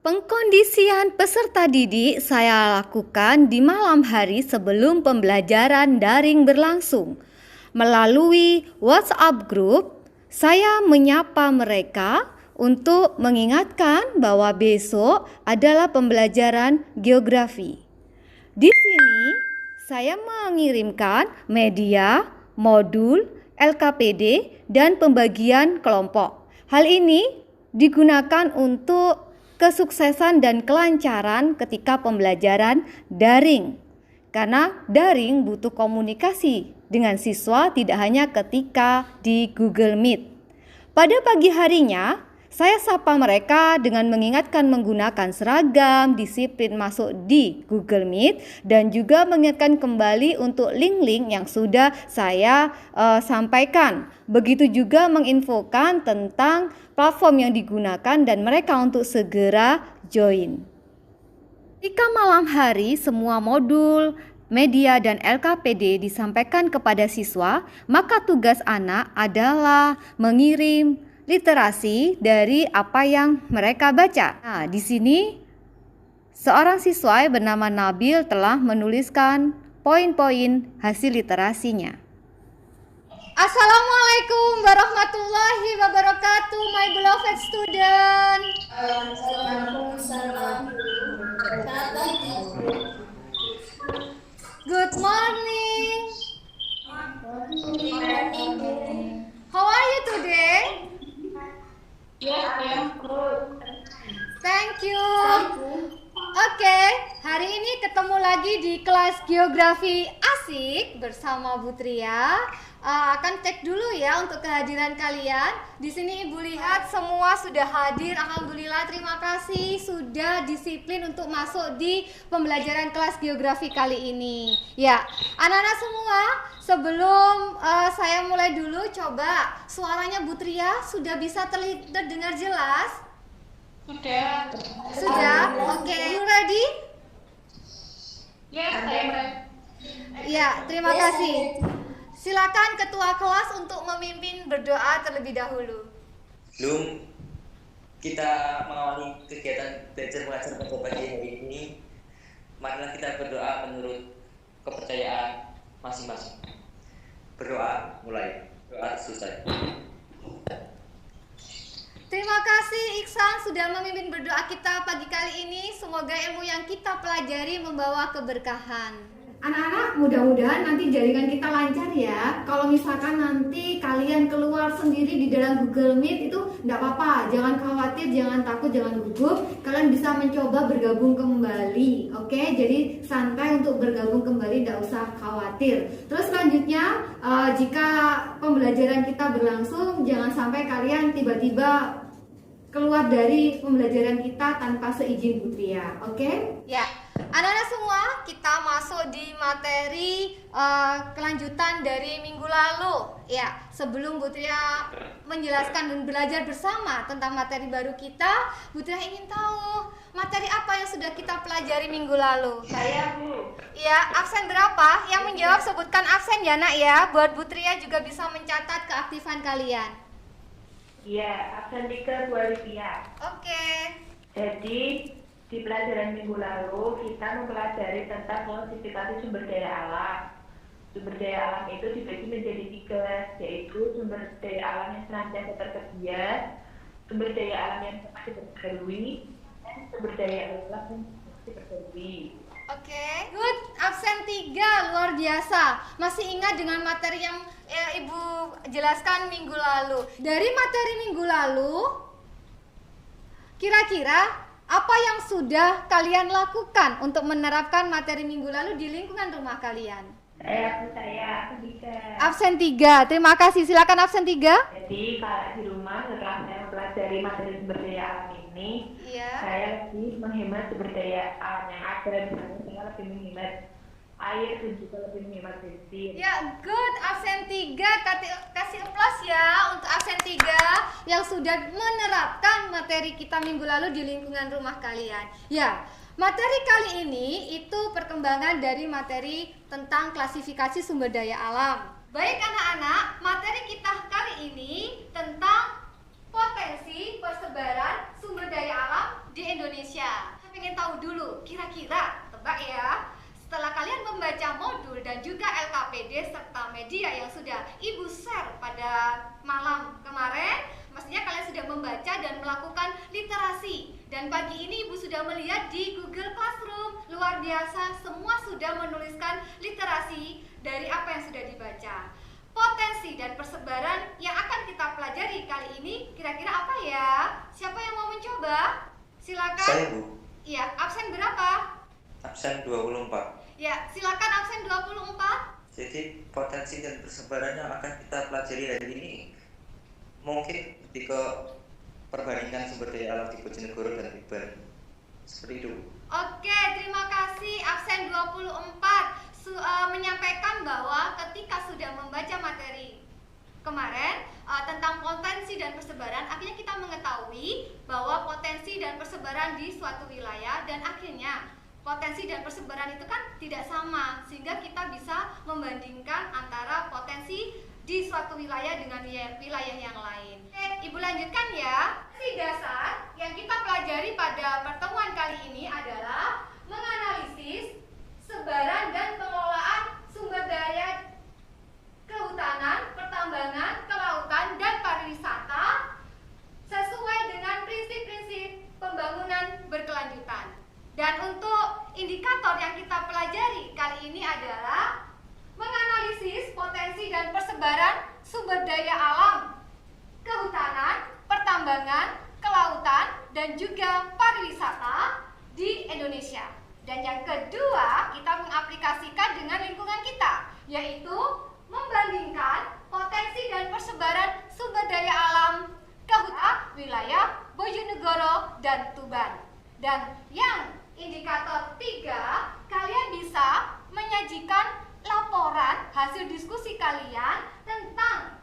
Pengkondisian peserta didik saya lakukan di malam hari sebelum pembelajaran daring berlangsung. Melalui WhatsApp group, saya menyapa mereka untuk mengingatkan bahwa besok adalah pembelajaran geografi. Di sini, saya mengirimkan media, modul, LKPD, dan pembagian kelompok. Hal ini digunakan untuk kesuksesan dan kelancaran ketika pembelajaran daring. Karena daring butuh komunikasi dengan siswa tidak hanya ketika di Google Meet. Pada pagi harinya, saya sapa mereka dengan mengingatkan menggunakan seragam, disiplin masuk di Google Meet, dan juga mengingatkan kembali untuk link-link yang sudah saya sampaikan. Begitu juga menginfokan tentang platform yang digunakan dan mereka untuk segera join. Jika malam hari semua modul, media, dan LKPD disampaikan kepada siswa, maka tugas anak adalah mengirim literasi dari apa yang mereka baca. Nah, di sini seorang siswa bernama Nabil telah menuliskan poin-poin hasil literasinya. Assalamualaikum warahmatullahi wabarakatuh, my beloved student. Good morning. How are you today? Yes, I am good. Thank you. Oke, hari ini ketemu lagi di kelas geografi asik bersama Bu Tria. Akan cek dulu ya untuk kehadiran kalian. Di sini Ibu lihat semua sudah hadir. Alhamdulillah, terima kasih sudah disiplin untuk masuk di pembelajaran kelas geografi kali ini. Ya, anak-anak semua, sebelum saya mulai dulu, coba suaranya Bu Tria sudah bisa terdengar jelas? Sudah. Sudah? Oke. You ready? Yes, I am ready. Ya, terima kasih. Silakan ketua kelas untuk memimpin berdoa terlebih dahulu. Sebelum kita mengawali kegiatan belajar mengajar pada pagi hari ini, marilah kita berdoa menurut kepercayaan masing-masing. Berdoa mulai. Doa selesai. Terima kasih Iksan sudah memimpin berdoa kita pagi kali ini. Semoga ilmu yang kita pelajari membawa keberkahan. Anak-anak, mudah-mudahan nanti jaringan kita lancar ya. Kalau misalkan nanti kalian keluar sendiri di dalam Google Meet itu enggak apa-apa. Jangan khawatir, jangan takut, jangan gugup. Kalian bisa mencoba bergabung kembali. Oke, jadi santai untuk bergabung kembali, enggak usah khawatir. Terus selanjutnya, jika pembelajaran kita berlangsung, jangan sampai kalian tiba-tiba keluar dari pembelajaran kita tanpa seizin Bu Tria. Oke? Ya. Anak-anak semua, kita masuk di materi kelanjutan dari minggu lalu. Ya, sebelum Bu Tria menjelaskan dan belajar bersama tentang materi baru kita, Bu Tria ingin tahu materi apa yang sudah kita pelajari minggu lalu. Saya, Bu. Ya, absen berapa? Yang menjawab sebutkan absen ya nak ya. Buat Bu Tria juga bisa mencatat keaktifan kalian. Iya, absen 3 Rp2. Oke. Jadi di pelajaran minggu lalu kita mempelajari tentang klasifikasi sumber daya alam. Sumber daya alam itu dibagi menjadi 3, yaitu sumber daya alam yang senantiasa tersedia, sumber daya alam yang pasti diperbarui, dan sumber daya alam yang pasti diperbarui. Oke, good. Absen 3, luar biasa. Masih ingat dengan materi yang Ibu jelaskan minggu lalu. Dari materi minggu lalu, kira-kira apa yang sudah kalian lakukan untuk menerapkan materi minggu lalu di lingkungan rumah kalian? Saya absen 3. Absen 3, terima kasih. Silakan absen 3. Jadi kalau di rumah setelah saya mempelajari materi sumber daya alam ini, saya lebih menghemat sumber daya alam yang ada. Misalnya saya lebih menghemat air dan juga lebih menghemat bensin. Ya, good. Absen 3, kasih plus ya untuk absen 3 yang sudah menerapkan materi kita minggu lalu di lingkungan rumah kalian. Ya, materi kali ini itu perkembangan dari materi tentang klasifikasi sumber daya alam. Baik anak-anak, materi kita kali ini tentang potensi persebaran sumber daya alam di Indonesia. pada malam kemarin, mestinya kalian sudah membaca dan melakukan literasi. Dan pagi ini Ibu sudah melihat di Google Classroom, luar biasa, semua sudah menuliskan literasi dari apa yang sudah dibaca. Potensi dan persebaran yang akan kita pelajari kali ini kira-kira apa ya? Siapa yang mau mencoba? Silakan. Saya, Bu. Iya, absen berapa? Absen 24. Ya, silakan absen 24. Jadi potensi dan persebaran yang akan kita pelajari hari ini mungkin lebih ke perbandingan sumber daya alam di Bojonegoro dan Tuban. Seperti itu. Oke, terima kasih absen 24 menyampaikan bahwa ketika sudah membaca materi kemarin tentang potensi dan persebaran, akhirnya kita mengetahui bahwa potensi dan persebaran di suatu wilayah, dan akhirnya potensi dan persebaran itu kan tidak sama, sehingga kita bisa membandingkan antara potensi di suatu wilayah dengan wilayah yang lain. Oke, Ibu lanjutkan ya. Si dasar yang kita pelajari pada pertemuan kali ini adalah menganalisis sebaran dan pengelolaan sumber daya kehutanan, pertambangan, kelautan, dan pariwisata sesuai dengan prinsip-prinsip pembangunan berkelanjutan. Dan untuk indikator yang kita pelajari kali ini adalah menganalisis potensi dan persebaran sumber daya alam, kehutanan, pertambangan, kelautan, dan juga pariwisata di Indonesia. Dan yang kedua, kita mengaplikasikan dengan lingkungan kita, yaitu membandingkan potensi dan persebaran sumber daya alam kehutanan wilayah Bojonegoro dan Tuban. Dan yang indikator 3, kalian bisa menyajikan laporan hasil diskusi kalian tentang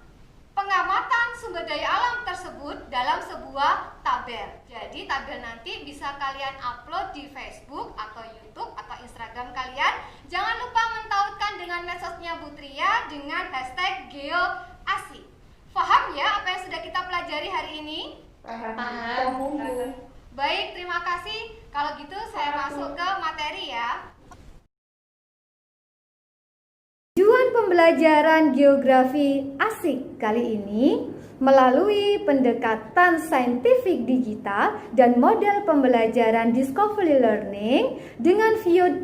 pengamatan sumber daya alam tersebut dalam sebuah tabel. Jadi tabel nanti bisa kalian upload di Facebook atau YouTube atau Instagram kalian. Jangan lupa mentautkan dengan medsosnya Bu Tria dengan hashtag #GeoAsik. Paham ya apa yang sudah kita pelajari hari ini? Paham. Baik, terima kasih. Kalau gitu saya masuk ke materi ya. Tujuan pembelajaran geografi asik kali ini melalui pendekatan saintifik digital dan model pembelajaran discovery learning dengan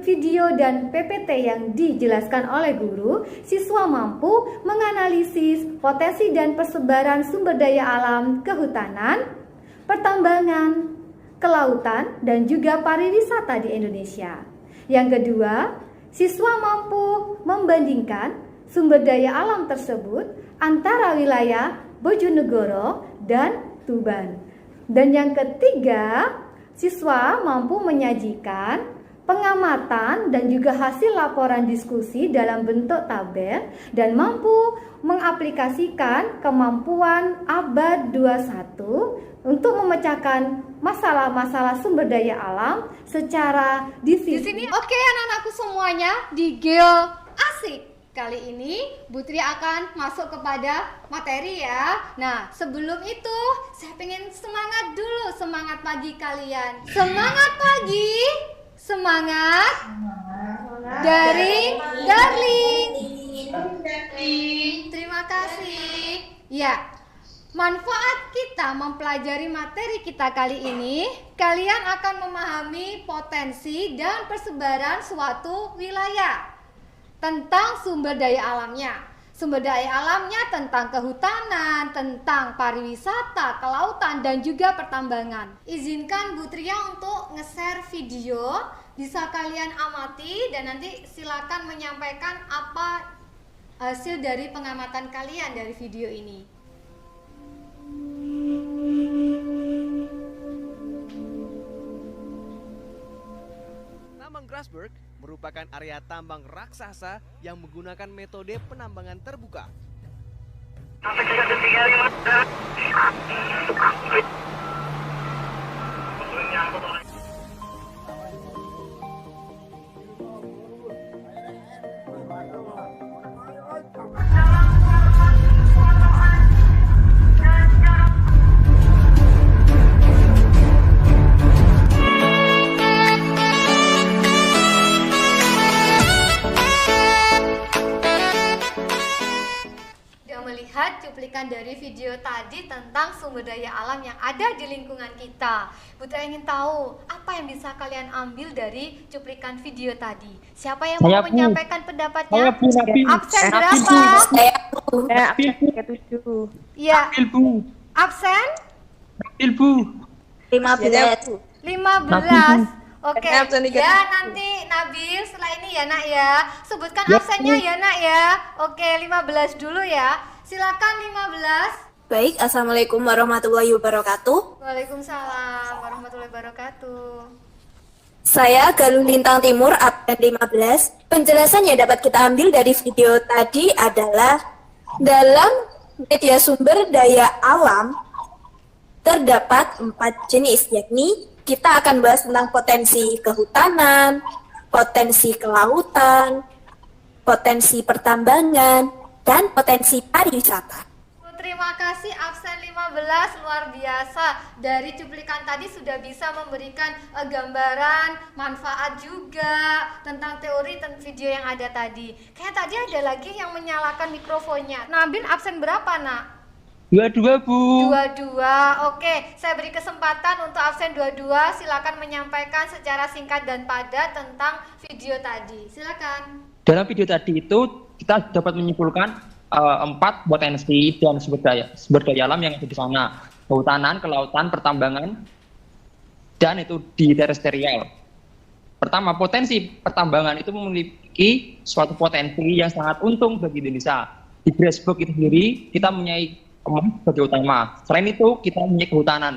video dan PPT yang dijelaskan oleh guru, siswa mampu menganalisis potensi dan persebaran sumber daya alam kehutanan, pertambangan, kelautan, dan juga pariwisata di Indonesia. Yang kedua, siswa mampu membandingkan sumber daya alam tersebut antara wilayah Bojonegoro dan Tuban. Dan yang ketiga, siswa mampu menyajikan pengamatan dan juga hasil laporan diskusi dalam bentuk tabel dan mampu mengaplikasikan kemampuan abad 21 untuk memecahkan masalah-masalah sumber daya alam secara di sini. Oke, anak-anakku semuanya, di Geo Asik kali ini Bu Tri akan masuk kepada materi ya. Nah, sebelum itu saya pengen semangat dulu, semangat pagi kalian. Semangat pagi, semangat dari Darling. Terima kasih. Ya, manfaat kita mempelajari materi kita kali ini, kalian akan memahami potensi dan persebaran suatu wilayah tentang sumber daya alamnya. Sumber daya alamnya tentang kehutanan, tentang pariwisata, kelautan, dan juga pertambangan. Izinkan Bu Tria untuk nge-share video, bisa kalian amati dan nanti silakan menyampaikan apa hasil dari pengamatan kalian dari video ini. Tambang Grasberg merupakan area tambang raksasa yang menggunakan metode penambangan terbuka. melihat cuplikan dari video tadi tentang sumber daya alam yang ada di lingkungan kita. Putra ingin tahu apa yang bisa kalian ambil dari cuplikan video tadi. Siapa yang mau menyampaikan pendapatnya? Absen berapa? Saya absen 7. Iya. Absen? Bu. 15. 15. Oke, Absen ya nanti Nabil setelah ini ya nak ya. Sebutkan absennya ya nak ya. Oke, 15 dulu ya. Silakan 15. Baik, Assalamualaikum warahmatullahi wabarakatuh. Waalaikumsalam warahmatullahi wabarakatuh. Saya Galuh Lintang Timur, absen 15. Penjelasan yang dapat kita ambil dari video tadi adalah dalam media sumber daya alam terdapat 4 jenis, yakni kita akan bahas tentang potensi kehutanan, potensi kelautan, potensi pertambangan, dan potensi pariwisata. Terima kasih absen 15, luar biasa. Dari cuplikan tadi sudah bisa memberikan gambaran, manfaat juga tentang teori dan video yang ada tadi. Kayak tadi ada lagi yang menyalakan mikrofonnya. Nabil absen berapa nak? 22, Bu. 22. Oke, saya beri kesempatan untuk absen 22. Silakan menyampaikan secara singkat dan padat tentang video tadi. Silakan. Dalam video tadi itu kita dapat menyimpulkan 4 potensi dan sumber daya alam yang ada di sana. Kehutanan, kelautan, pertambangan, dan itu di terestrial. Pertama, potensi pertambangan itu memiliki suatu potensi yang sangat untung bagi Indonesia. Di Grassberg itu sendiri kita mempunyai emas sebagai utama. Selain itu, kita mempunyai kehutanan.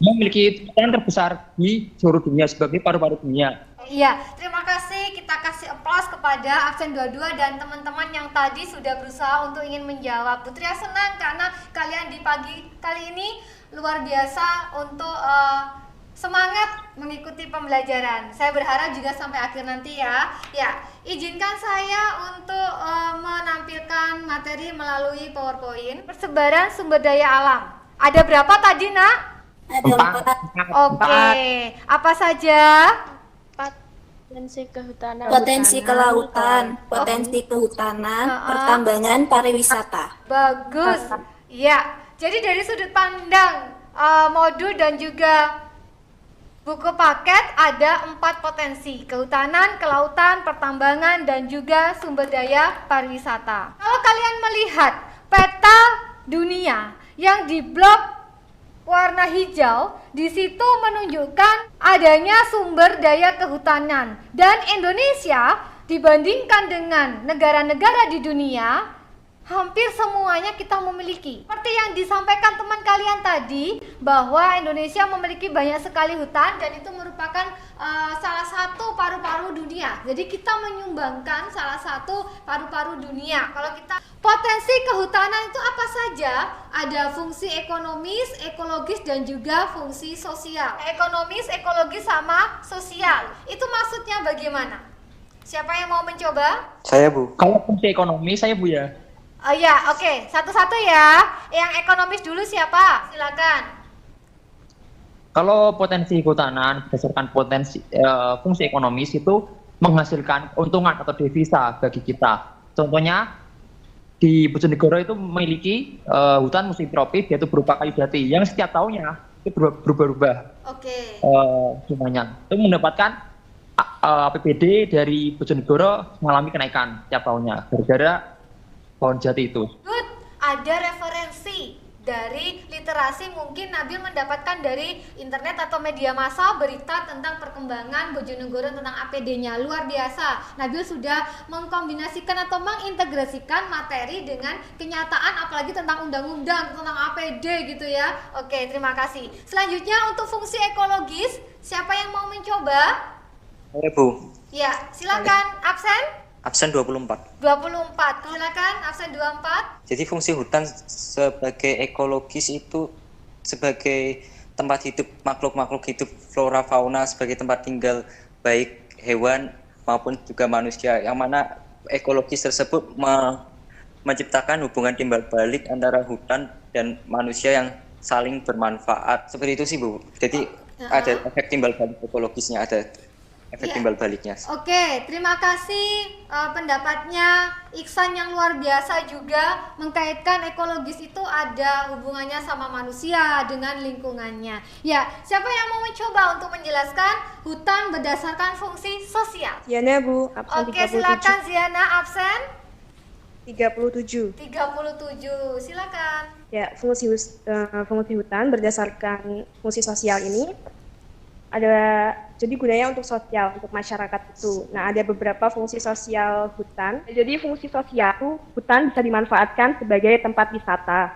Memiliki hutan terbesar di seluruh dunia sebagai paru-paru dunia. Iya, terima kasih. Kita kasih aplaus kepada absen 22 dan teman-teman yang tadi sudah berusaha untuk ingin menjawab. Putri senang karena kalian di pagi kali ini luar biasa untuk semangat mengikuti pembelajaran. Saya berharap juga sampai akhir nanti ya. Ya, izinkan saya untuk menampilkan materi melalui PowerPoint. Persebaran sumber daya alam. Ada berapa tadi, Nak? Ada 4. Oke. Apa saja? Potensi kehutanan, Potensi kelautan, potensi kehutanan, pertambangan, pariwisata. Bagus. Ya. Jadi dari sudut pandang modul dan juga buku paket ada 4 potensi: kehutanan, kelautan, pertambangan, dan juga sumber daya pariwisata. Kalau kalian melihat peta dunia yang di blok warna hijau, di situ menunjukkan adanya sumber daya kehutanan, dan Indonesia dibandingkan dengan negara-negara di dunia hampir semuanya kita memiliki. Seperti yang disampaikan teman kalian tadi, bahwa Indonesia memiliki banyak sekali hutan dan itu merupakan salah satu paru-paru dunia. Jadi kita menyumbangkan salah satu paru-paru dunia. Kalau kita potensi kehutanan itu apa saja? Ada fungsi ekonomis, ekologis, dan juga fungsi sosial. Ekonomis, ekologis, sama sosial. Itu maksudnya bagaimana? Siapa yang mau mencoba? Saya, Bu. Kalau fungsi ekonomi, saya, Bu, ya. Oh ya, oke. Satu-satu ya. Yang ekonomis dulu siapa? Silakan. Kalau potensi kehutanan berdasarkan fungsi ekonomis itu menghasilkan keuntungan atau devisa bagi kita. Contohnya di Bojonegoro itu memiliki hutan musim tropis, yaitu berupa kayu jati yang setiap tahunnya itu berubah-ubah. Oke. Jumlahnya itu mendapatkan APBD dari Bojonegoro mengalami kenaikan setiap tahunnya gara-gara pohon jati itu. Good. Ada referensi dari literasi, mungkin Nabil mendapatkan dari internet atau media massa berita tentang perkembangan Bojonegoro tentang APD-nya. Luar biasa. Nabil sudah mengkombinasikan atau mengintegrasikan materi dengan kenyataan, apalagi tentang undang-undang, tentang APD gitu ya. Oke, terima kasih. Selanjutnya untuk fungsi ekologis, siapa yang mau mencoba? Saya, Bu. Ya, silakan. Absen? Absen 24. 24. Silakan absen 24. Jadi fungsi hutan sebagai ekologis itu sebagai tempat hidup makhluk-makhluk hidup, flora fauna, sebagai tempat tinggal baik hewan maupun juga manusia, yang mana ekologis tersebut menciptakan hubungan timbal balik antara hutan dan manusia yang saling bermanfaat. Seperti itu sih, Bu. Jadi ada efek timbal balik ekologisnya ada. efek Iya. timbal baliknya. Oke, terima kasih pendapatnya Iksan yang luar biasa juga mengkaitkan ekologis itu ada hubungannya sama manusia dengan lingkungannya. Ya, siapa yang mau mencoba untuk menjelaskan hutan berdasarkan fungsi sosial? Ziana Bu, absen Oke, silakan Ziana absen 37. 37. Silakan. Ya, fungsi hutan berdasarkan fungsi sosial ini ada, jadi gunanya untuk sosial, untuk masyarakat itu. Nah, ada beberapa fungsi sosial hutan. Jadi fungsi sosial itu, hutan bisa dimanfaatkan sebagai tempat wisata.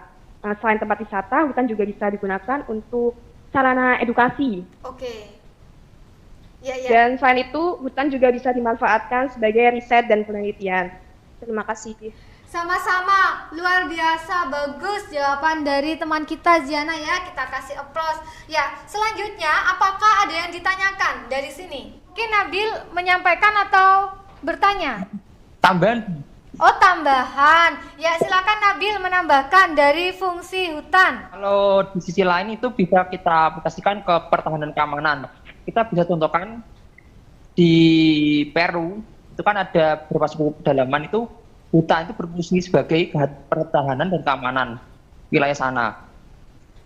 Selain tempat wisata, hutan juga bisa digunakan untuk sarana edukasi. Oke. Ya, ya. Dan selain itu, hutan juga bisa dimanfaatkan sebagai riset dan penelitian. Terima kasih. Sama-sama, luar biasa, bagus jawaban dari teman kita Ziana ya, kita kasih aplaus. Ya, selanjutnya apakah ada yang ditanyakan dari sini? Mungkin Nabil menyampaikan atau bertanya? Tambahan. Oh, tambahan. Ya, silakan Nabil menambahkan dari fungsi hutan. Kalau di sisi lain itu bisa kita aplikasikan ke pertahanan keamanan. Kita bisa contohkan di Peru, itu kan ada beberapa suku pedalaman itu hutan itu berfungsi sebagai pertahanan dan keamanan wilayah sana.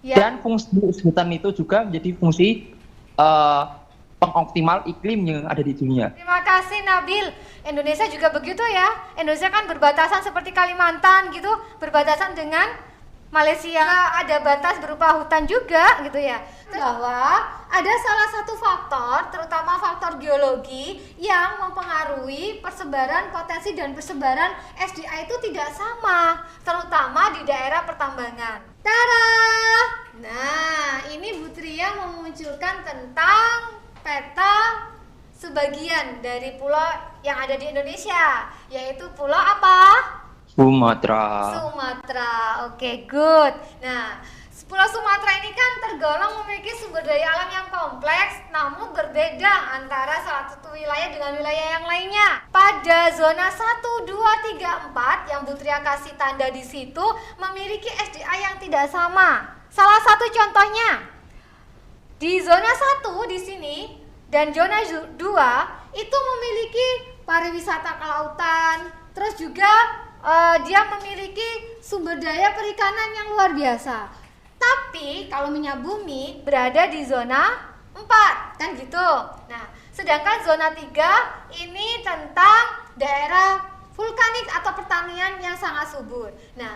Ya. Dan fungsi hutan itu juga menjadi fungsi pengoptimal iklim yang ada di dunia. Terima kasih Nabil. Indonesia juga begitu ya. Indonesia kan berbatasan seperti Kalimantan gitu, berbatasan dengan Malaysia, ada batas berupa hutan juga gitu ya. Bahwa ada salah satu faktor, terutama faktor geologi yang mempengaruhi persebaran potensi dan persebaran SDA itu tidak sama, terutama di daerah pertambangan. Tada! Nah, ini Bu Tria memunculkan tentang peta sebagian dari pulau yang ada di Indonesia, yaitu pulau apa? Sumatera. Sumatera, oke, good. Nah, Pulau Sumatera ini kan tergolong memiliki sumber daya alam yang kompleks, namun berbeda antara salah satu wilayah dengan wilayah yang lainnya. Pada zona 1, 2, 3, 4 yang Bu Tria kasih tanda di situ memiliki SDA yang tidak sama. Salah satu contohnya, di zona 1 di sini dan zona 2 itu memiliki pariwisata kelautan, terus juga dia memiliki sumber daya perikanan yang luar biasa. Tapi kalau minyak bumi berada di zona 4, kan gitu. Nah, sedangkan zona 3 ini tentang daerah vulkanik atau pertanian yang sangat subur. Nah,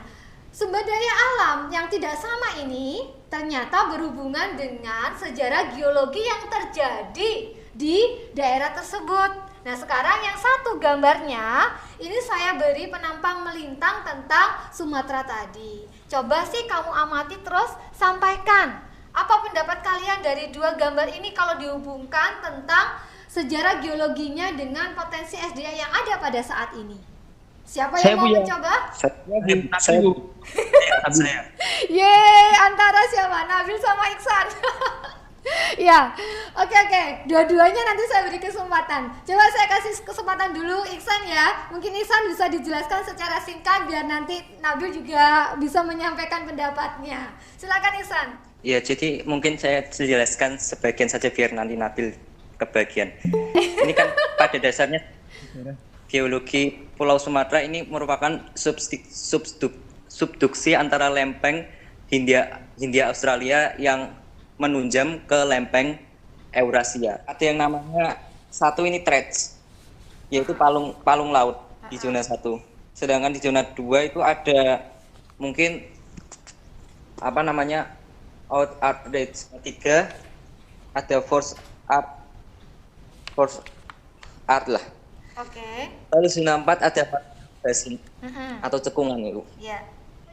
sumber daya alam yang tidak sama ini ternyata berhubungan dengan sejarah geologi yang terjadi di daerah tersebut. Nah, sekarang yang satu gambarnya, ini saya beri penampang melintang tentang Sumatera tadi. Coba sih kamu amati terus sampaikan. Apa pendapat kalian dari dua gambar ini kalau dihubungkan tentang sejarah geologinya dengan potensi SDA yang ada pada saat ini? Siapa yang mau mencoba? Saya. Yeay, antara siapa? Nabil sama Iksan. Ya, oke. Dua-duanya nanti saya beri kesempatan. Coba saya kasih kesempatan dulu Iksan ya. Mungkin Iksan bisa dijelaskan secara singkat biar nanti Nabil juga bisa menyampaikan pendapatnya. Silakan Iksan. Ya, jadi mungkin saya jelaskan sebagian saja biar nanti Nabil kebagian. Ini kan pada dasarnya geologi Pulau Sumatera ini merupakan subduksi antara lempeng Hindia Australia yang menunjam ke lempeng Eurasia. Ada yang namanya satu ini Threads, yaitu palung laut di zona 1. Sedangkan di zona 2 itu ada mungkin apa namanya outrage. 3 ada force art lah. Oke. Lalu zona 4 ada basin atau cekungan itu. Ya.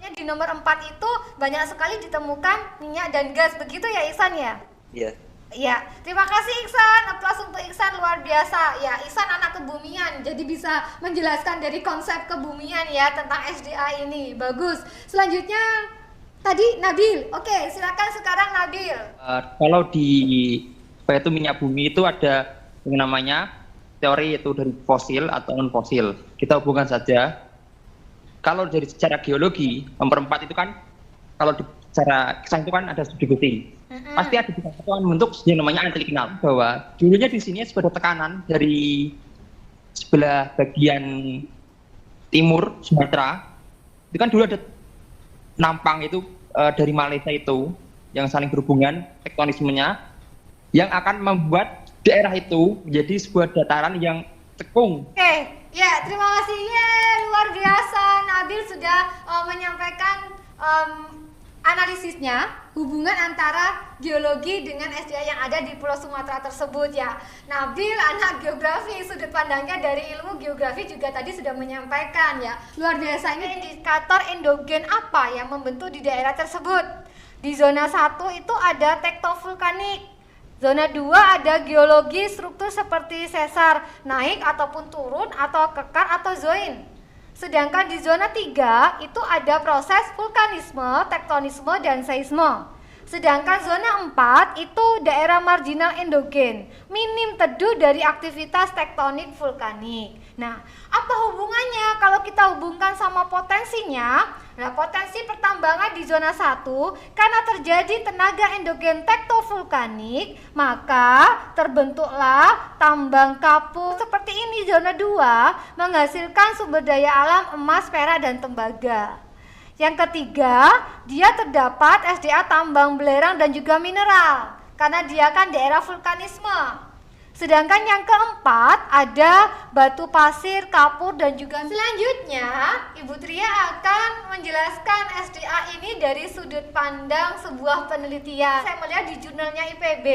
Di nomor 4 itu banyak sekali ditemukan minyak dan gas, begitu ya Iksan ya? Iya. Ya, terima kasih Iksan, aplaus untuk Iksan, luar biasa. Ya, Iksan anak kebumian, jadi bisa menjelaskan dari konsep kebumian ya tentang SDA ini, bagus. Selanjutnya tadi Nabil, oke silakan sekarang Nabil. Kalau di yaitu minyak bumi itu ada yang namanya teori yaitu dari fosil atau non fosil. Kita hubungkan saja. Kalau dari secara geologi, nomor 4 itu kan, kalau secara kesan itu kan ada subduksi. pasti ada juga satuan bentuk yang namanya antiklinal, bahwa dulunya di sini sebagai tekanan dari sebelah bagian timur Sumatera, itu kan dulu ada nampang itu dari Malaysia itu yang saling berhubungan tektonismenya, yang akan membuat daerah itu menjadi sebuah dataran yang cekung. Oke, ya terima kasih. Luar biasa, Nabil sudah menyampaikan analisisnya hubungan antara geologi dengan SDA yang ada di Pulau Sumatera tersebut ya. Nabil anak geografi, sudut pandangnya dari ilmu geografi juga tadi sudah menyampaikan ya. Luar biasa, ini indikator endogen apa yang membentuk di daerah tersebut. Di zona 1 itu ada tektovulkanik. Zona 2 ada geologi struktur seperti sesar, naik ataupun turun atau kekar atau zoin. Sedangkan di zona 3 itu ada proses vulkanisme, tektonisme, dan seisme. Sedangkan zona 4 itu daerah marginal endogen, minim teduh dari aktivitas tektonik vulkanik. Nah, apa hubungannya kalau kita hubungkan sama potensinya? Nah, potensi pertambangan di zona 1 karena terjadi tenaga endogen tektovulkanik, maka terbentuklah tambang kapur seperti ini. Zona 2 menghasilkan sumber daya alam emas, perak, dan tembaga. Yang ketiga, dia terdapat SDA tambang belerang dan juga mineral karena dia kan daerah vulkanisme. Sedangkan yang keempat ada batu pasir, kapur, dan juga selanjutnya Ibu Tria akan menjelaskan SDA ini dari sudut pandang sebuah penelitian. Saya melihat di jurnalnya IPB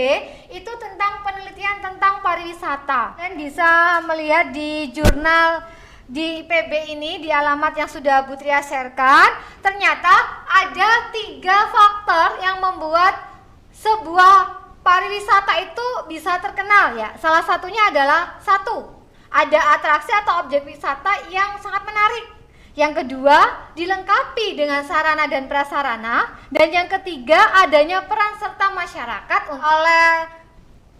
itu tentang penelitian tentang pariwisata. Dan bisa melihat di jurnal di IPB ini di alamat yang sudah Bu Tria sharekan, ternyata ada 3 faktor yang membuat sebuah pariwisata itu bisa terkenal ya. Salah satunya adalah 1, ada atraksi atau objek wisata yang sangat menarik. Yang kedua, dilengkapi dengan sarana dan prasarana. Dan yang ketiga, adanya peran serta masyarakat oleh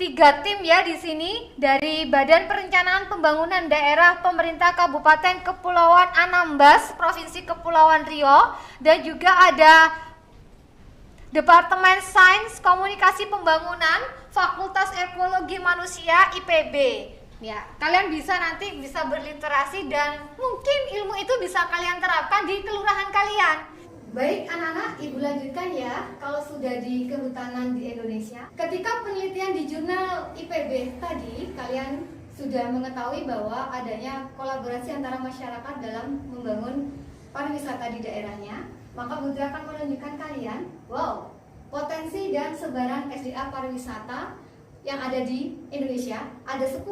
3 tim ya di sini dari Badan Perencanaan Pembangunan Daerah Pemerintah Kabupaten Kepulauan Anambas, Provinsi Kepulauan Riau, dan juga ada Departemen Sains Komunikasi Pembangunan, Fakultas Ekologi Manusia IPB. Ya, kalian nanti bisa berliterasi dan mungkin ilmu itu bisa kalian terapkan di kelurahan kalian. Baik anak-anak, Ibu lanjutkan ya. Kalau sudah di kehutanan di Indonesia, ketika penelitian di jurnal IPB tadi, kalian sudah mengetahui bahwa adanya kolaborasi antara masyarakat dalam membangun pariwisata di daerahnya. Maka Bu Tria akan menunjukkan kalian, potensi dan sebaran SDA pariwisata yang ada di Indonesia ada 10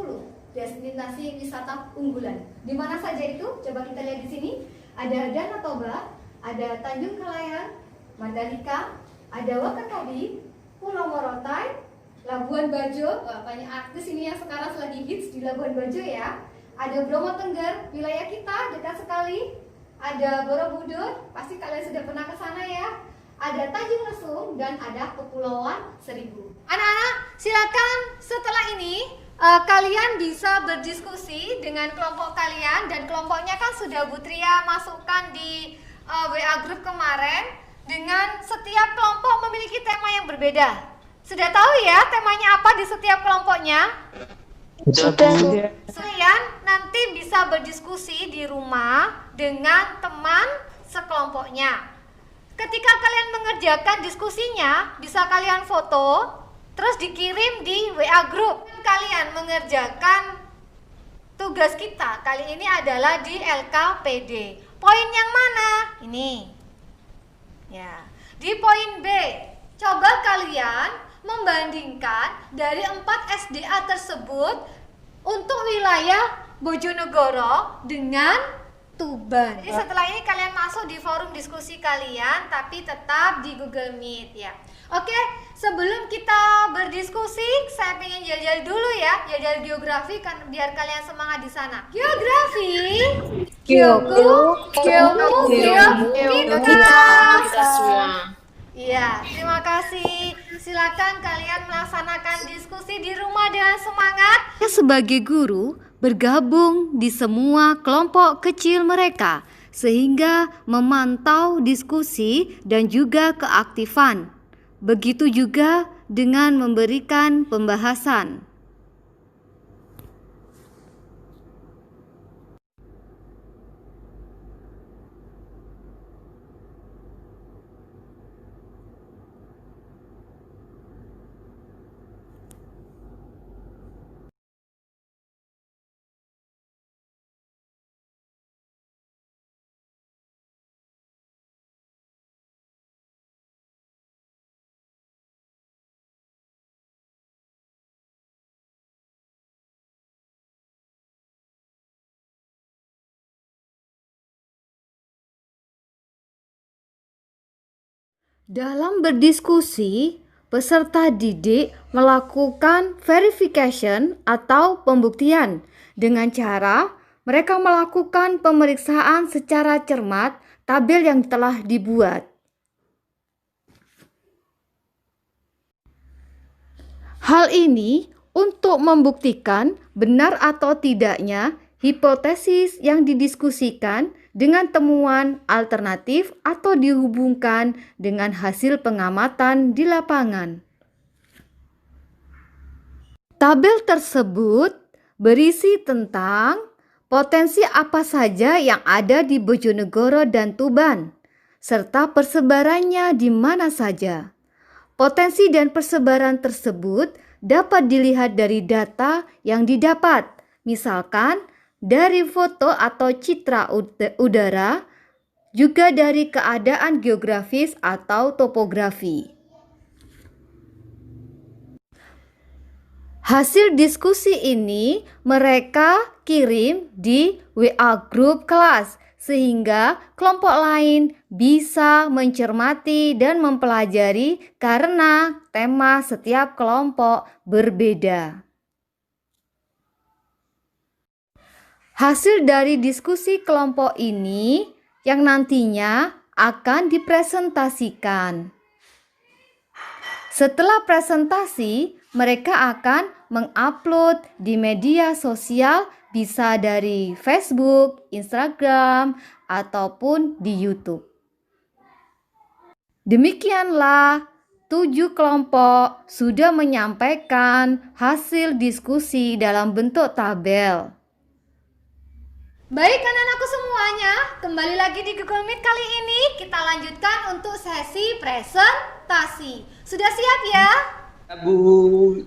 destinasi wisata unggulan. Di mana saja itu? Coba kita lihat di sini. Ada Danau Toba, ada Tanjung Kalayan, Mandalika, ada Wakatobi, Pulau Morotai, Labuan Bajo. Banyak artis ini yang sekarang lagi hits di Labuan Bajo ya. Ada Bromo Tengger, wilayah kita dekat sekali. Ada Borobudur, pasti kalian sudah pernah ke sana ya. Ada Tanjung Lesung dan ada Kepulauan Seribu. Anak-anak, silakan setelah ini kalian bisa berdiskusi dengan kelompok kalian, dan kelompoknya kan sudah Bu Tria masukkan di WA group kemarin, dengan setiap kelompok memiliki tema yang berbeda. Sudah tahu ya temanya apa di setiap kelompoknya? Sudah. Kalian nanti bisa berdiskusi di rumah dengan teman sekelompoknya. Ketika kalian mengerjakan diskusinya, bisa kalian foto, terus dikirim di WA group. Kalian mengerjakan tugas kita kali ini adalah di LKPD. Poin yang mana? Ini. Ya. Di poin B, coba kalian membandingkan dari 4 SDA tersebut untuk wilayah Bojonegoro dengan Tuban. Jadi setelah ini kalian masuk di forum diskusi kalian, tapi tetap di Google Meet ya. Oke, sebelum kita berdiskusi, saya pengen jajal dulu ya, jajal geografi kan biar kalian semangat di sana. Geografi, geomu, kita semua. Iya, terima kasih. Silakan kalian melaksanakan diskusi di rumah dengan semangat. Sebagai guru, bergabung di semua kelompok kecil mereka sehingga memantau diskusi dan juga keaktifan. Begitu juga dengan memberikan pembahasan. Dalam berdiskusi, peserta didik melakukan verification atau pembuktian dengan cara mereka melakukan pemeriksaan secara cermat tabel yang telah dibuat. Hal ini untuk membuktikan benar atau tidaknya hipotesis yang didiskusikan dengan temuan alternatif atau dihubungkan dengan hasil pengamatan di lapangan. Tabel tersebut berisi tentang potensi apa saja yang ada di Bojonegoro dan Tuban, serta persebarannya di mana saja. Potensi dan persebaran tersebut dapat dilihat dari data yang didapat, misalkan dari foto atau citra udara, juga dari keadaan geografis atau topografi. Hasil diskusi ini mereka kirim di WA grup kelas, sehingga kelompok lain bisa mencermati dan mempelajari karena tema setiap kelompok berbeda. Hasil dari diskusi kelompok ini yang nantinya akan dipresentasikan. Setelah presentasi, mereka akan mengupload di media sosial, bisa dari Facebook, Instagram, ataupun di YouTube. Demikianlah 7 kelompok sudah menyampaikan hasil diskusi dalam bentuk tabel. Baik anak-anakku semuanya, kembali lagi di Google Meet kali ini kita lanjutkan untuk sesi presentasi. Sudah siap ya? Ya, Bu.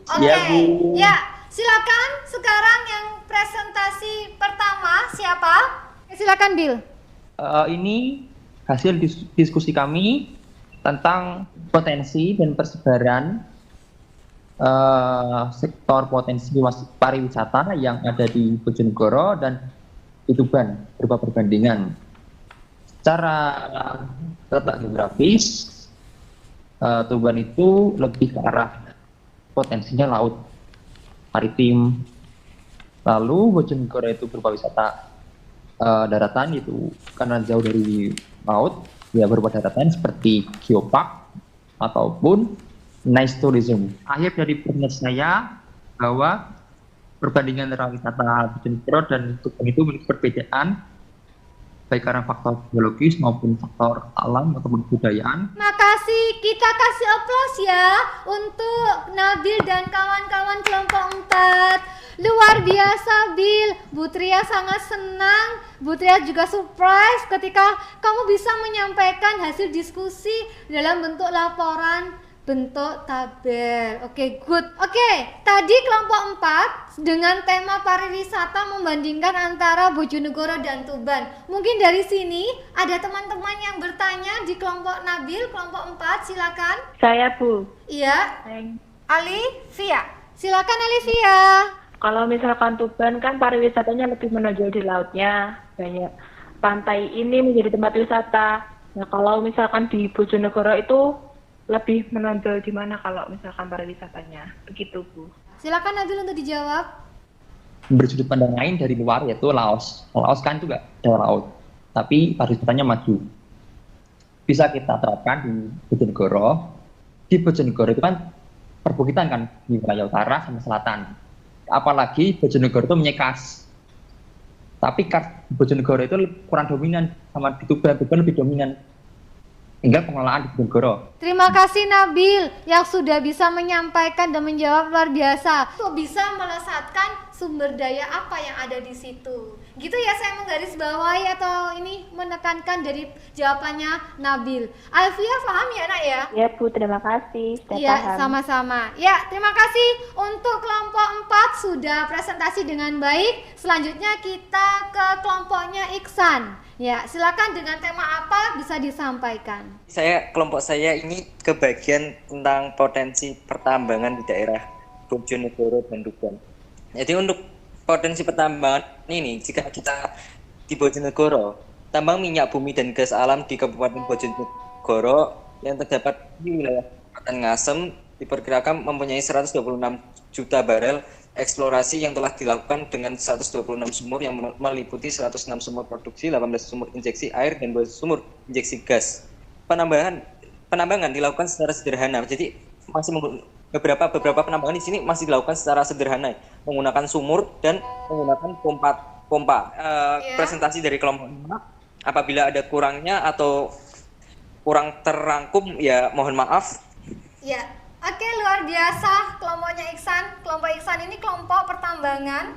Oke, Ya, Bu. ya silakan sekarang yang presentasi pertama siapa? Silakan Bill. Ini hasil diskusi kami tentang potensi dan persebaran sektor potensi pariwisata yang ada di Bojonegoro dan di Tuban berupa perbandingan. Secara letak geografis, Tuban itu lebih ke arah potensinya laut, maritim. Lalu Bojonegoro itu berupa wisata daratan, itu karena jauh dari laut, ya berupa daratan seperti geopark ataupun nice tourism. Akhir dari penjelasan saya bahwa perbandingan antara wisata Bojonegoro dan Tuban itu memiliki perbedaan baik karena faktor biologis maupun faktor alam ataupun kebudayaan. Makasih, kita kasih aplaus ya untuk Nabil dan kawan-kawan kelompok 4. Luar biasa Bill, Bu Tria sangat senang, Bu Tria juga surprise ketika kamu bisa menyampaikan hasil diskusi dalam bentuk laporan bentuk tabel. Oke, good. Oke, tadi kelompok 4 dengan tema pariwisata membandingkan antara Bojonegoro dan Tuban. Mungkin dari sini ada teman-teman yang bertanya di kelompok Nabil, kelompok 4, silakan. Saya Bu. Iya, Neng. Alivia. Silakan Alivia. Kalau misalkan Tuban kan pariwisatanya lebih menonjol di lautnya, banyak pantai ini menjadi tempat wisata. Nah kalau misalkan di Bojonegoro itu lebih menonjol di mana kalau misalkan pariwisatanya, begitu Bu. Silakan Nabil untuk dijawab. Bersudut pandang lain dari luar yaitu Laos. Laos kan juga ada laut, tapi pariwisatanya maju. Bisa kita terapkan di Bojonegoro. Di Bojonegoro itu kan perbukitan kan di wilayah utara sama selatan. Apalagi Bojonegoro itu menyekas. Tapi Bojonegoro itu kurang dominan sama di Tuban. Tuban lebih dominan. hingga pengelolaan di Bojonegoro. Terima kasih Nabil yang sudah bisa menyampaikan dan menjawab luar biasa. Kok bisa melesatkan sumber daya apa yang ada di situ? Gitu ya, saya menggarisbawahi atau ini menekankan dari jawabannya Nabil. Alfia paham ya nak ya? Ya Bu, terima kasih. Sudah Iya, paham. sama-sama. Ya, terima kasih untuk kelompok 4 sudah presentasi dengan baik. Selanjutnya kita ke kelompoknya Iksan. Ya, silakan dengan tema apa bisa disampaikan. Kelompok saya ini kebagian tentang potensi pertambangan di daerah Bojonegoro dan Tuban. Jadi untuk potensi pertambangan ini, jika kita di Bojonegoro, tambang minyak bumi dan gas alam di Kabupaten Bojonegoro yang terdapat di wilayah Kabupaten Ngasem diperkirakan mempunyai 126 juta barel eksplorasi yang telah dilakukan dengan 126 sumur yang meliputi 106 sumur produksi, 18 sumur injeksi air, dan 2 sumur injeksi gas. Penambangan dilakukan secara sederhana, jadi masih beberapa penambangan di sini masih dilakukan secara sederhana menggunakan sumur dan menggunakan pompa. Presentasi dari kelompok 5, apabila ada kurangnya atau kurang terangkum ya mohon maaf. Ya, oke, luar biasa kelompoknya Iksan. Kelompok Iksan ini kelompok pertambangan.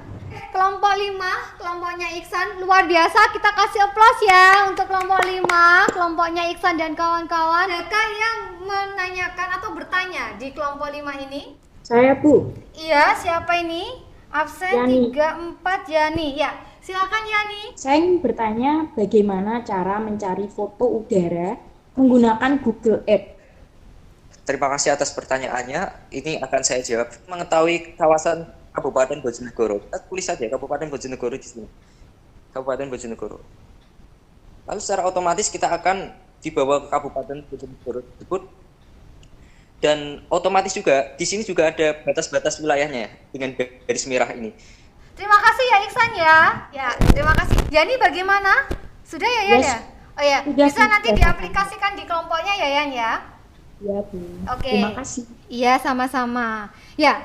Kelompok 5, kelompoknya Iksan luar biasa. Kita kasih aplaus ya untuk kelompok 5, kelompoknya Iksan dan kawan-kawan. Adakah yang menanyakan atau bertanya di kelompok 5 ini? Saya Bu. Iya, siapa ini? Absen Yani. 34 Yani. Ya, silakan Yani. Saya ingin bertanya bagaimana cara mencari foto udara menggunakan Google Earth. Terima kasih atas pertanyaannya. Ini akan saya jawab. Mengetahui kawasan Kabupaten Bojonegoro, kita tulis saja Kabupaten Bojonegoro di sini. Kabupaten Bojonegoro. Lalu secara otomatis kita akan dibawa ke Kabupaten Bojonegoro tersebut. Dan otomatis juga di sini juga ada batas-batas wilayahnya dengan garis merah ini. Terima kasih ya Iksan ya. Ya, terima kasih. Yani bagaimana? Sudah ya Yan Yes. ya? Oh ya, Sudah, bisa nanti sudah. diaplikasikan di kelompoknya ya Yan ya. Ya Bu. Oke. Terima kasih. Iya, sama-sama. Ya,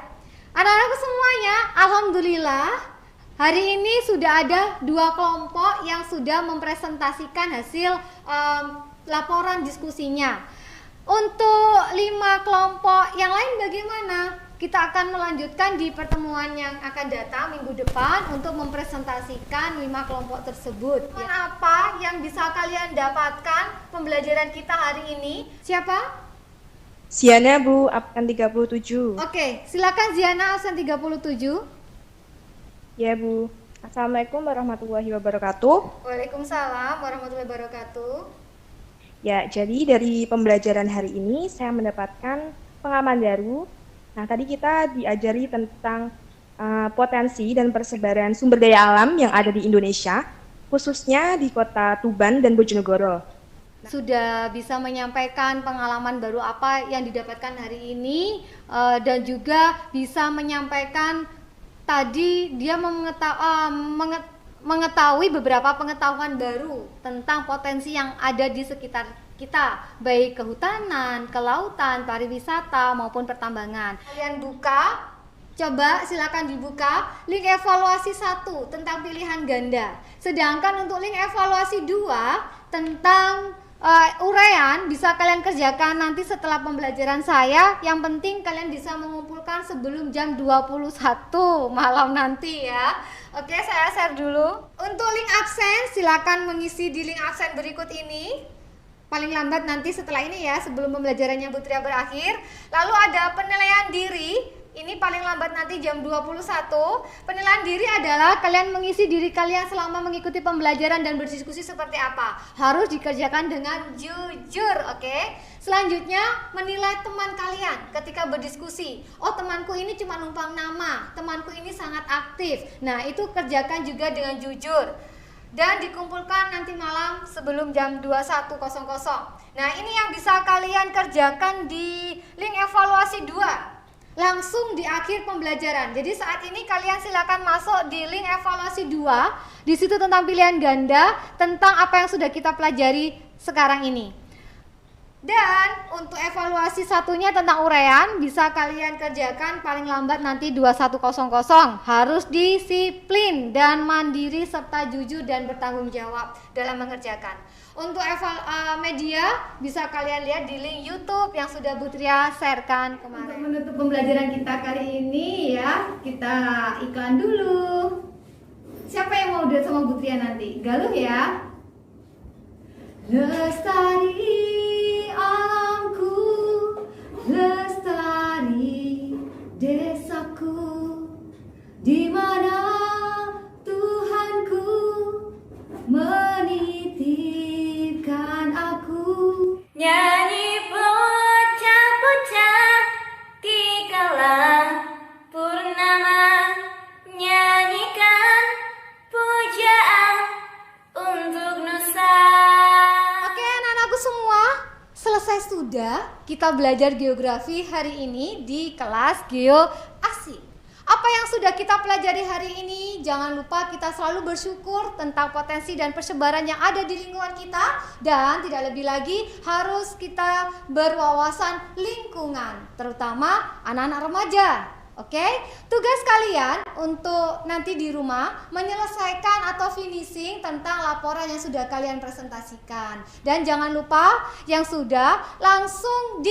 anak-anakku semuanya, alhamdulillah hari ini sudah ada 2 kelompok yang sudah mempresentasikan hasil laporan diskusinya. Untuk 5 kelompok yang lain bagaimana? Kita akan melanjutkan di pertemuan yang akan datang minggu depan untuk mempresentasikan 5 kelompok tersebut. Apa yang bisa kalian dapatkan pembelajaran kita hari ini? Siapa? Siana Bu, absen 37. Oke, silakan Ziana absen 37. Ya Bu. Assalamualaikum warahmatullahi wabarakatuh. Waalaikumsalam warahmatullahi wabarakatuh. Ya, jadi dari pembelajaran hari ini saya mendapatkan pengalaman baru. Nah, tadi kita diajari tentang potensi dan persebaran sumber daya alam yang ada di Indonesia, khususnya di kota Tuban dan Bojonegoro. Sudah bisa menyampaikan pengalaman baru apa yang didapatkan hari ini dan juga bisa menyampaikan tadi dia mengetahui beberapa pengetahuan baru tentang potensi yang ada di sekitar kita, baik kehutanan, kelautan, pariwisata maupun pertambangan. Kalian buka, coba silakan dibuka link evaluasi 1 tentang pilihan ganda. Sedangkan untuk link evaluasi 2 tentang uraian bisa kalian kerjakan nanti setelah pembelajaran saya. Yang penting kalian bisa mengumpulkan sebelum jam 21 malam nanti ya. Oke, saya share dulu. Untuk link absen silakan mengisi di link absen berikut ini. Paling lambat nanti setelah ini ya, sebelum pembelajarannya Bu Tria berakhir. Lalu ada penilaian diri. Ini paling lambat nanti jam 21. Penilaian diri adalah kalian mengisi diri kalian selama mengikuti pembelajaran dan berdiskusi seperti apa. Harus dikerjakan dengan jujur, oke? Selanjutnya, menilai teman kalian ketika berdiskusi. Oh, temanku ini cuma numpang nama, temanku ini sangat aktif. Nah, itu kerjakan juga dengan jujur. Dan dikumpulkan nanti malam sebelum jam 21.00. Nah, ini yang bisa kalian kerjakan di link evaluasi 2. Langsung di akhir pembelajaran. Jadi saat ini kalian silakan masuk di link evaluasi 2. Di situ tentang pilihan ganda, tentang apa yang sudah kita pelajari sekarang ini. Dan untuk evaluasi satunya tentang uraian bisa kalian kerjakan paling lambat nanti 2100. Harus disiplin dan mandiri serta jujur dan bertanggung jawab dalam mengerjakan. Untuk media bisa kalian lihat di link YouTube yang sudah Bu Tria sharekan kemarin. Untuk menutup pembelajaran kita kali ini ya, kita iklan dulu. Siapa yang mau duet sama Bu Tria nanti? Galuh ya. Lestari alamku, lestari desaku, di mana Tuhanku menitipkan aku. Nyanyi bocah-bocah dikala purnama, nyanyikan pujaan untuk Nusa. Semua selesai sudah kita belajar geografi hari ini di kelas Geo Asik. Apa yang sudah kita pelajari hari ini? Jangan lupa kita selalu bersyukur tentang potensi dan persebaran yang ada di lingkungan kita, dan tidak lebih lagi harus kita berwawasan lingkungan, terutama anak-anak remaja. Oke, tugas kalian untuk nanti di rumah menyelesaikan atau finishing tentang laporan yang sudah kalian presentasikan. Dan jangan lupa yang sudah langsung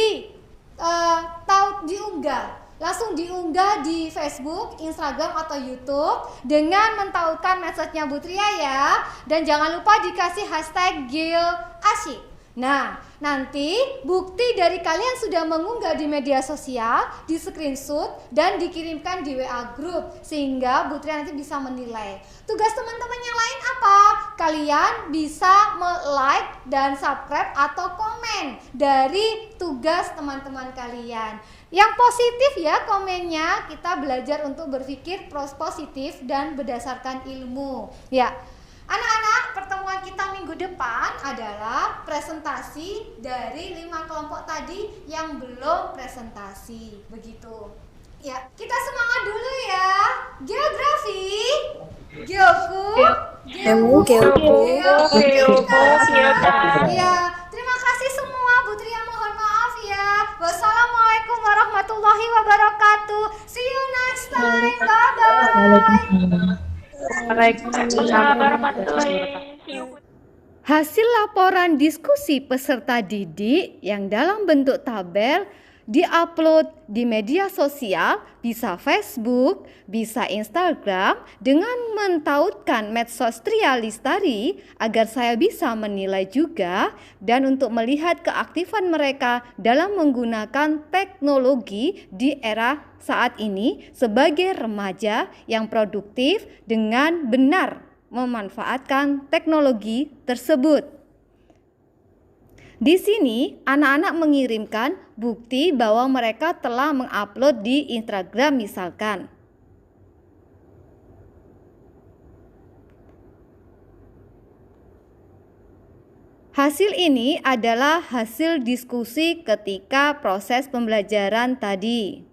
diunggah di Facebook, Instagram atau YouTube dengan mentautkan message-nya Bu Tria ya. Dan jangan lupa dikasih hashtag GeoAsyik. Nah, nanti bukti dari kalian sudah mengunggah di media sosial, di screenshot dan dikirimkan di WA group sehingga Bu Tria nanti bisa menilai. Tugas teman-teman yang lain apa? Kalian bisa like dan subscribe atau komen dari tugas teman-teman kalian. Yang positif ya komennya, kita belajar untuk berpikir positif dan berdasarkan ilmu. Ya. Anak-anak, pertemuan kita minggu depan adalah presentasi dari 5 kelompok tadi yang belum presentasi. Begitu. Ya, kita semangat dulu ya. Geografi, geoku, ya, terima kasih semua. Bu Tria mohon maaf ya. Wassalamualaikum warahmatullahi wabarakatuh. See you next time. Bye-bye. Hasil laporan diskusi peserta didik yang dalam bentuk tabel diupload di media sosial, bisa Facebook, bisa Instagram, dengan mentautkan medsos Tria Lestari agar saya bisa menilai juga dan untuk melihat keaktifan mereka dalam menggunakan teknologi di era saat ini sebagai remaja yang produktif dengan benar memanfaatkan teknologi tersebut. Di sini anak-anak mengirimkan bukti bahwa mereka telah mengupload di Instagram misalkan. Hasil ini adalah hasil diskusi ketika proses pembelajaran tadi.